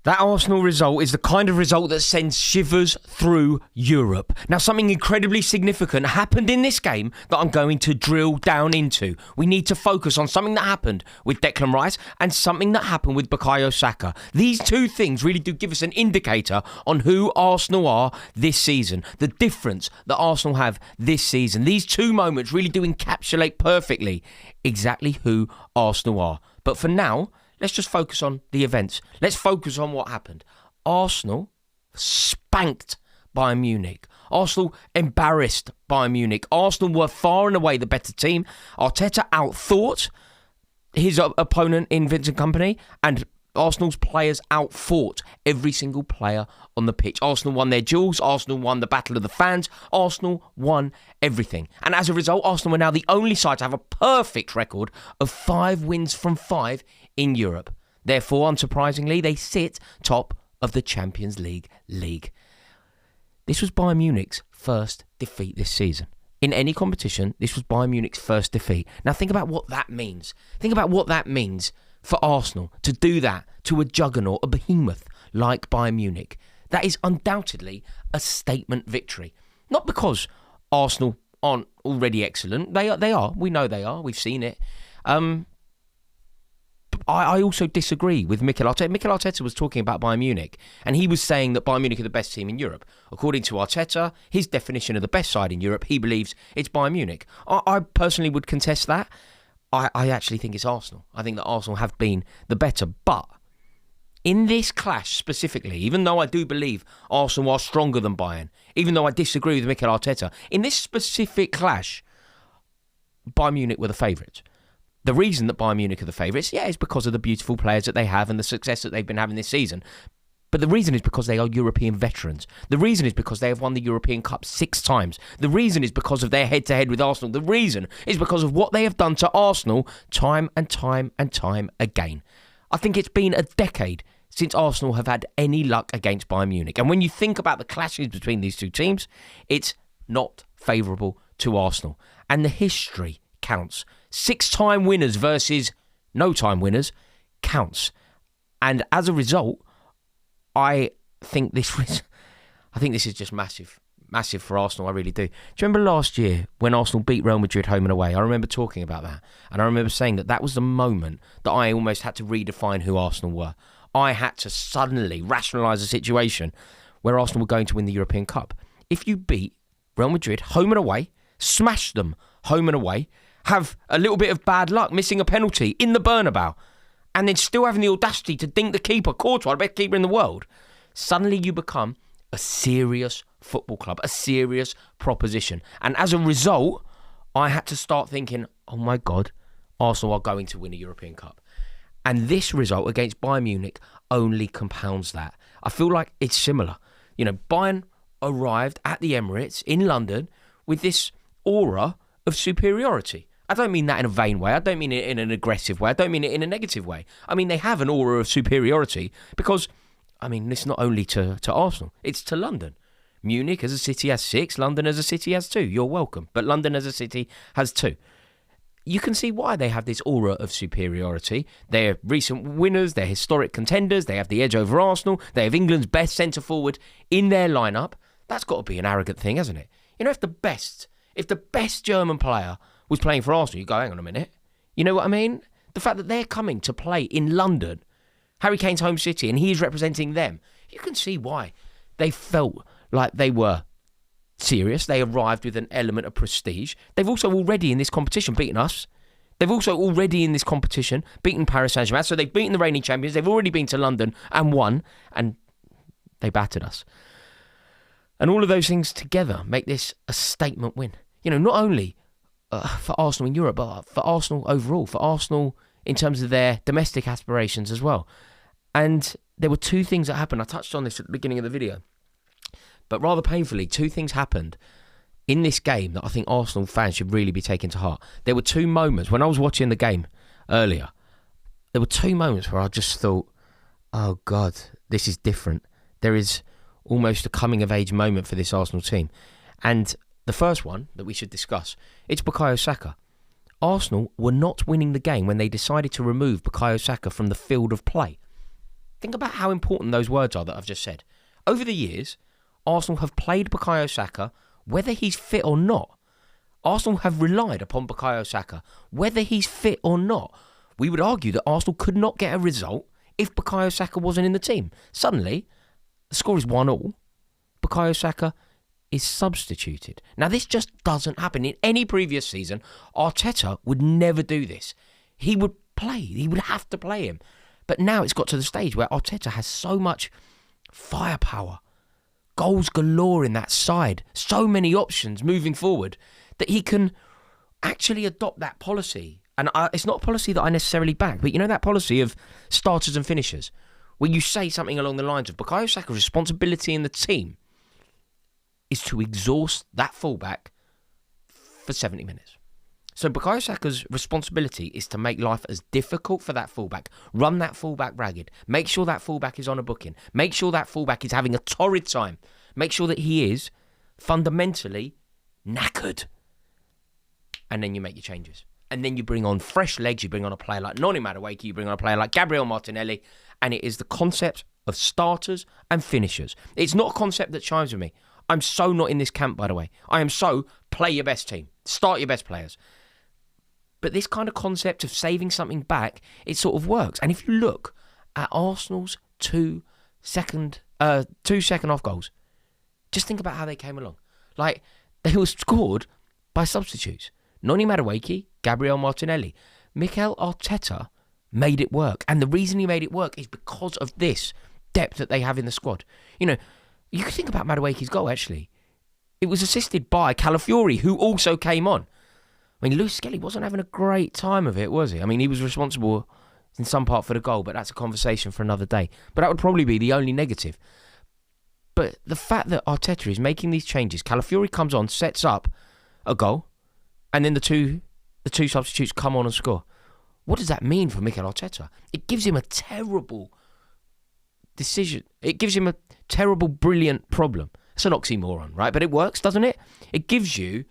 That Arsenal result is the kind of result that sends shivers through Europe. Now, something incredibly significant happened in this game that I'm going to drill down into. We need to focus on something that happened with Declan Rice and something that happened with Bukayo Saka. These two things really do give us an indicator on who Arsenal are this season, the difference that Arsenal have this season. These two moments really do encapsulate perfectly exactly who Arsenal are. But for now, let's just focus on the events. Let's focus on what happened. Arsenal spanked Bayern Munich. Arsenal embarrassed Bayern Munich. Arsenal were far and away the better team. Arteta outthought his opponent in Vincent Kompany, and Arsenal's players outfought every single player on the pitch. Arsenal won their duels. Arsenal won the battle of the fans. Arsenal won everything. And as a result, Arsenal are now the only side to have a perfect record of 5 wins from 5 in Europe. Therefore, unsurprisingly, they sit top of the Champions League. This was Bayern Munich's first defeat this season. In any competition, this was Bayern Munich's first defeat. Now think about what that means. Think about what that means for Arsenal to do that to a juggernaut, a behemoth like Bayern Munich. That is undoubtedly a statement victory. Not because Arsenal aren't already excellent. They are. We know they are. We've seen it. I also disagree with Mikel Arteta. Mikel Arteta was talking about Bayern Munich, and he was saying that Bayern Munich are the best team in Europe. According to Arteta, his definition of the best side in Europe, he believes it's Bayern Munich. I personally would contest that. I actually think it's Arsenal. I think that Arsenal have been the better. But in this clash specifically, even though I do believe Arsenal are stronger than Bayern, even though I disagree with Mikel Arteta, in this specific clash, Bayern Munich were the favourites. The reason that Bayern Munich are the favourites, is because of the beautiful players that they have and the success that they've been having this season. But the reason is because they are European veterans. The reason is because they have won the European Cup 6 times. The reason is because of their head-to-head with Arsenal. The reason is because of what they have done to Arsenal time and time and time again. I think it's been a decade since Arsenal have had any luck against Bayern Munich. And when you think about the clashes between these two teams, it's not favourable to Arsenal. And the history counts. 6-time winners versus no-time winners counts. And as a result, I think this is just massive for Arsenal. I really do. Do you remember last year when Arsenal beat Real Madrid home and away? I remember talking about that. And I remember saying that was the moment that I almost had to redefine who Arsenal were. I had to suddenly rationalise a situation where Arsenal were going to win the European Cup. If you beat Real Madrid home and away, smash them home and away, have a little bit of bad luck, missing a penalty in the Bernabeu, and then still having the audacity to dink the keeper, Courtois, the best keeper in the world, suddenly you become a serious football club, a serious proposition. And as a result, I had to start thinking, oh my God, Arsenal are going to win a European Cup. And this result against Bayern Munich only compounds that. I feel like it's similar. Bayern arrived at the Emirates in London with this aura of superiority. I don't mean that in a vain way. I don't mean it in an aggressive way. I don't mean it in a negative way. I mean, they have an aura of superiority because, it's not only to Arsenal, it's to London. Munich as a city has 6, London as a city has 2. You're welcome. But London as a city has 2. You can see why they have this aura of superiority. They're recent winners, they're historic contenders, they have the edge over Arsenal, they have England's best centre-forward in their lineup. That's got to be an arrogant thing, hasn't it? If the best German player was playing for Arsenal, you go, hang on a minute. You know what I mean? The fact that they're coming to play in London, Harry Kane's home city, and he's representing them, you can see why they felt like they were serious. They arrived with an element of prestige. They've also already in this competition beaten us. They've also already in this competition beaten Paris Saint-Germain. So they've beaten the reigning champions. They've already been to London and won, and they battered us. And all of those things together make this a statement win. Not only for Arsenal in Europe, but for Arsenal overall, for Arsenal in terms of their domestic aspirations as well. And there were 2 things that happened. I touched on this at the beginning of the video. But rather painfully, 2 things happened in this game that I think Arsenal fans should really be taking to heart. There were 2 moments, when I was watching the game earlier, there were 2 moments where I just thought, oh God, this is different. There is almost a coming-of-age moment for this Arsenal team. And the first one that we should discuss, it's Bukayo Saka. Arsenal were not winning the game when they decided to remove Bukayo Saka from the field of play. Think about how important those words are that I've just said. Over the years, Arsenal have played Bukayo Saka whether he's fit or not. Arsenal have relied upon Bukayo Saka whether he's fit or not. We would argue that Arsenal could not get a result if Bukayo Saka wasn't in the team. Suddenly, the score is 1-1. Bukayo Saka is substituted. Now, this just doesn't happen. In any previous season, Arteta would never do this. He would play. He would have to play him. But now it's got to the stage where Arteta has so much firepower, goals galore in that side, so many options moving forward, that he can actually adopt that policy. And it's not a policy that I necessarily back, but you know that policy of starters and finishers, where you say something along the lines of Bukayo Saka's responsibility in the team is to exhaust that fullback for 70 minutes. So Bukayo Saka's responsibility is to make life as difficult for that fullback, run that fullback ragged, make sure that fullback is on a booking, make sure that fullback is having a torrid time, make sure that he is fundamentally knackered. And then you make your changes. And then you bring on fresh legs, you bring on a player like Noni Madueke, you bring on a player like Gabriel Martinelli, and it is the concept of starters and finishers. It's not a concept that chimes with me. I'm so not in this camp, by the way. I am so play your best team, start your best players. But this kind of concept of saving something back, it sort of works. And if you look at Arsenal's two second half goals, just think about how they came along. Like, they were scored by substitutes. Noni Madueke, Gabriel Martinelli. Mikel Arteta made it work. And the reason he made it work is because of this depth that they have in the squad. You know, you could think about Madueke's goal, actually. It was assisted by Calafiori, who also came on. I mean, Lewis Skelly wasn't having a great time of it, was he? I mean, he was responsible in some part for the goal, but that's a conversation for another day. But that would probably be the only negative. But the fact that Arteta is making these changes, Calafiori comes on, sets up a goal, and then the two substitutes come on and score. What does that mean for Mikel Arteta? It gives him a terrible decision. It gives him a terrible, brilliant problem. It's an oxymoron, right? But it works, doesn't it? It gives you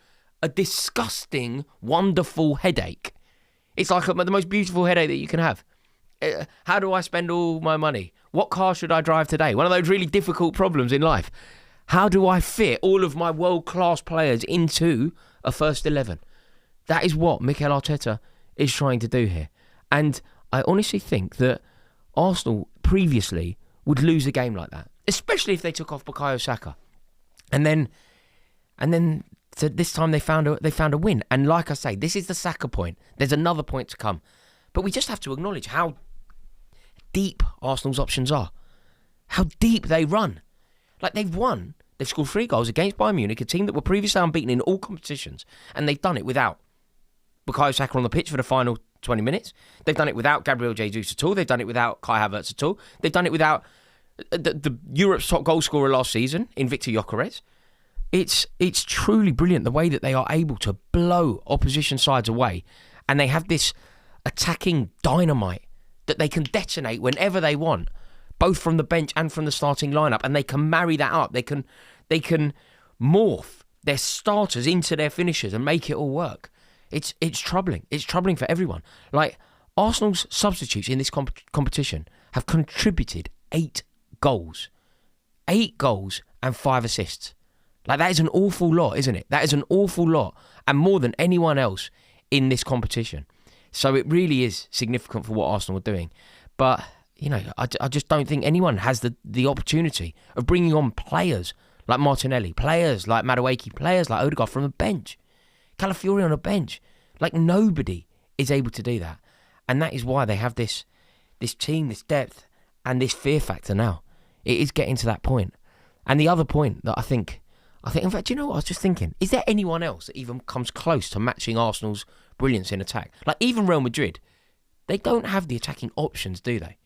a disgusting, wonderful headache. It's like the most beautiful headache that you can have. How do I spend all my money? What car should I drive today? One of those really difficult problems in life. How do I fit all of my world-class players into a first 11? That is what Mikel Arteta is trying to do here. And I honestly think that Arsenal previously would lose a game like that, especially if they took off Bukayo Saka. And then so this time they found a win. And like I say, this is the Saka point. There's another point to come. But we just have to acknowledge how deep Arsenal's options are. How deep they run. Like, they've won. They've scored 3 goals against Bayern Munich, a team that were previously unbeaten in all competitions. And they've done it without Bukayo Saka on the pitch for the final 20 minutes. They've done it without Gabriel Jesus at all. They've done it without Kai Havertz at all. They've done it without the Europe's top goal scorer last season in Victor Gyökeres. It's truly brilliant the way that they are able to blow opposition sides away, and they have this attacking dynamite that they can detonate whenever they want, both from the bench and from the starting lineup, and they can marry that up. They can morph their starters into their finishers and make it all work. It's troubling. It's troubling for everyone. Like, Arsenal's substitutes in this competition have contributed 8 goals. 8 goals and 5 assists. Like, that is an awful lot, isn't it? That is an awful lot, and more than anyone else in this competition. So it really is significant for what Arsenal are doing. But, you know, I just don't think anyone has the opportunity of bringing on players like Martinelli, players like Madueke, players like Odegaard from the bench. Calafiori on a bench. Like, nobody is able to do that. And that is why they have this team, this depth, and this fear factor now. It is getting to that point. And the other point that I think, in fact, you know what I was just thinking? Is there anyone else that even comes close to matching Arsenal's brilliance in attack? Like, even Real Madrid, they don't have the attacking options, do they?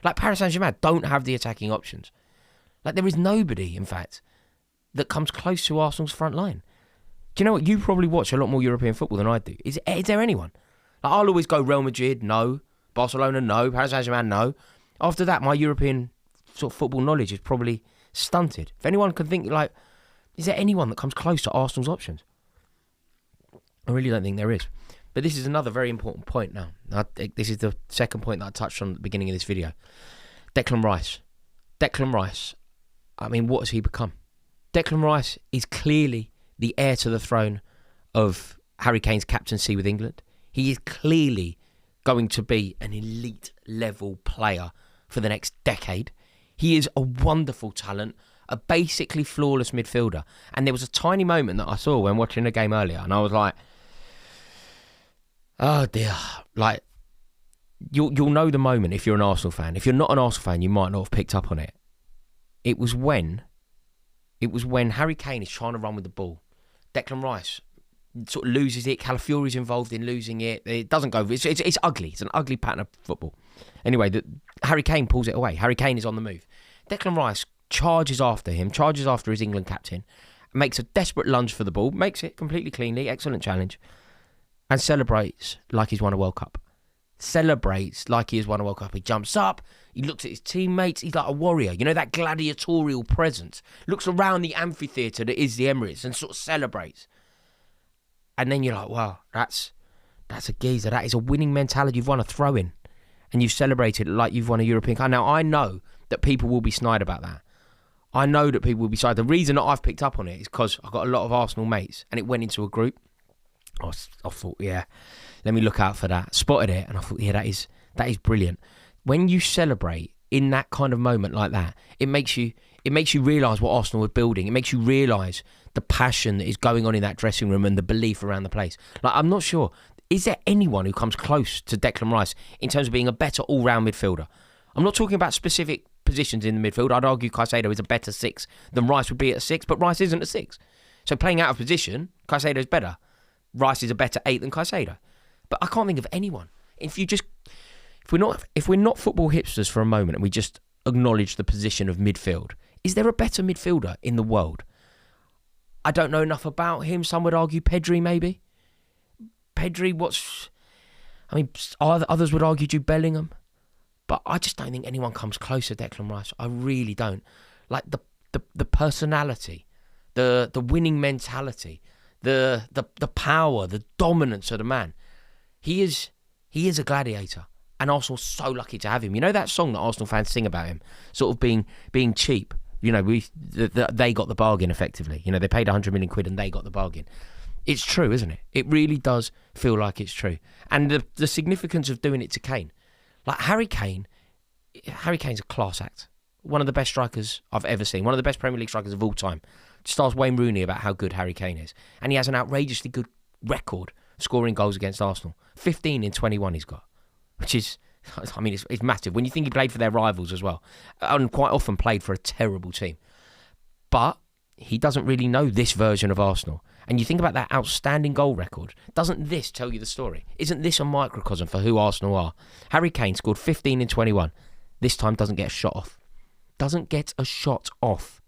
Like, Paris Saint-Germain don't have the attacking options. Like, there is nobody, in fact, that comes close to Arsenal's front line. Do you know what? You probably watch a lot more European football than I do. Is there anyone? Like, I'll always go Real Madrid, no. Barcelona, no. Paris Saint-Germain, no. After that, my European sort of football knowledge is probably stunted. If anyone can think, like, is there anyone that comes close to Arsenal's options? I really don't think there is. But this is another very important point now. This is the second point that I touched on at the beginning of this video. Declan Rice. Declan Rice. I mean, what has he become? Declan Rice is clearly the heir to the throne of Harry Kane's captaincy with England. He is clearly going to be an elite level player for the next decade. He is a wonderful talent, a basically flawless midfielder. And there was a tiny moment that I saw when watching the game earlier, and I was like, oh dear. Like, you'll know the moment if you're an Arsenal fan. If you're not an Arsenal fan, you might not have picked up on it. It was when Harry Kane is trying to run with the ball. Declan Rice sort of loses it. Calafiori's involved in losing it. It doesn't go. It's ugly. It's an ugly pattern of football. Anyway, Harry Kane pulls it away. Harry Kane is on the move. Declan Rice charges after him, charges after his England captain, makes a desperate lunge for the ball, makes it completely cleanly, excellent challenge, and celebrates like he's won a World Cup. Celebrates like he has won a World Cup. He jumps up, he looks at his teammates, he's like a warrior. You know, that gladiatorial presence. Looks around the amphitheatre that is the Emirates and sort of celebrates. And then you're like, wow, that's a geezer. That is a winning mentality. You've won a throw-in and you've celebrated like you've won a European Cup. Now, I know that people will be snide about that. I know that people will be snide. The reason that I've picked up on it is because I've got a lot of Arsenal mates and it went into a group. I thought, yeah, let me look out for that. Spotted it and I thought, yeah, that is brilliant. When you celebrate in that kind of moment like that, it makes you realise what Arsenal are building. It makes you realise the passion that is going on in that dressing room and the belief around the place. Like, I'm not sure, is there anyone who comes close to Declan Rice in terms of being a better all-round midfielder? I'm not talking about specific positions in the midfield. I'd argue Caicedo is a better 6 than Rice would be at a 6, but Rice isn't a 6. So playing out of position, Caicedo is better. Rice is a better 8 than Caicedo. But I can't think of anyone. If we're not football hipsters for a moment and we just acknowledge the position of midfield, is there a better midfielder in the world? I don't know enough about him. Some would argue Pedri, maybe. Pedri, others would argue Jude Bellingham. But I just don't think anyone comes close to Declan Rice. I really don't. Like the personality, the winning mentality, the power, the dominance of the man. He is a gladiator. And Arsenal's so lucky to have him. You know that song that Arsenal fans sing about him? Sort of being cheap. You know, they got the bargain effectively. You know, they paid 100 million quid and they got the bargain. It's true, isn't it? It really does feel like it's true. And the significance of doing it to Kane. Like Harry Kane's a class act. One of the best strikers I've ever seen. One of the best Premier League strikers of all time. Just ask Wayne Rooney about how good Harry Kane is. And he has an outrageously good record scoring goals against Arsenal. 15 in 21 he's got. Which is, I mean, it's massive. When you think he played for their rivals as well. And quite often played for a terrible team. But he doesn't really know this version of Arsenal. And you think about that outstanding goal record. Doesn't this tell you the story? Isn't this a microcosm for who Arsenal are? Harry Kane scored 15 in 21. This time doesn't get a shot off. Doesn't get a shot off.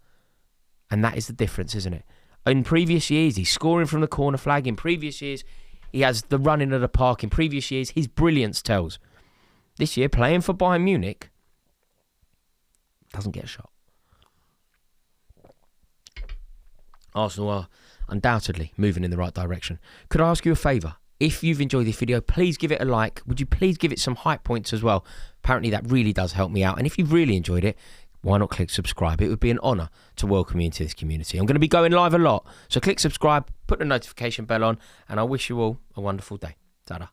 And that is the difference, isn't it? In previous years, he's scoring from the corner flag. In previous years, he has the running of the park. In previous years, his brilliance tells. This year, playing for Bayern Munich, doesn't get a shot. Arsenal are undoubtedly moving in the right direction. Could I ask you a favour? If you've enjoyed this video, please give it a like. Would you please give it some hype points as well? Apparently that really does help me out. And if you've really enjoyed it, why not click subscribe? It would be an honour to welcome you into this community. I'm going to be going live a lot. So click subscribe, put the notification bell on, and I wish you all a wonderful day. Ta-da.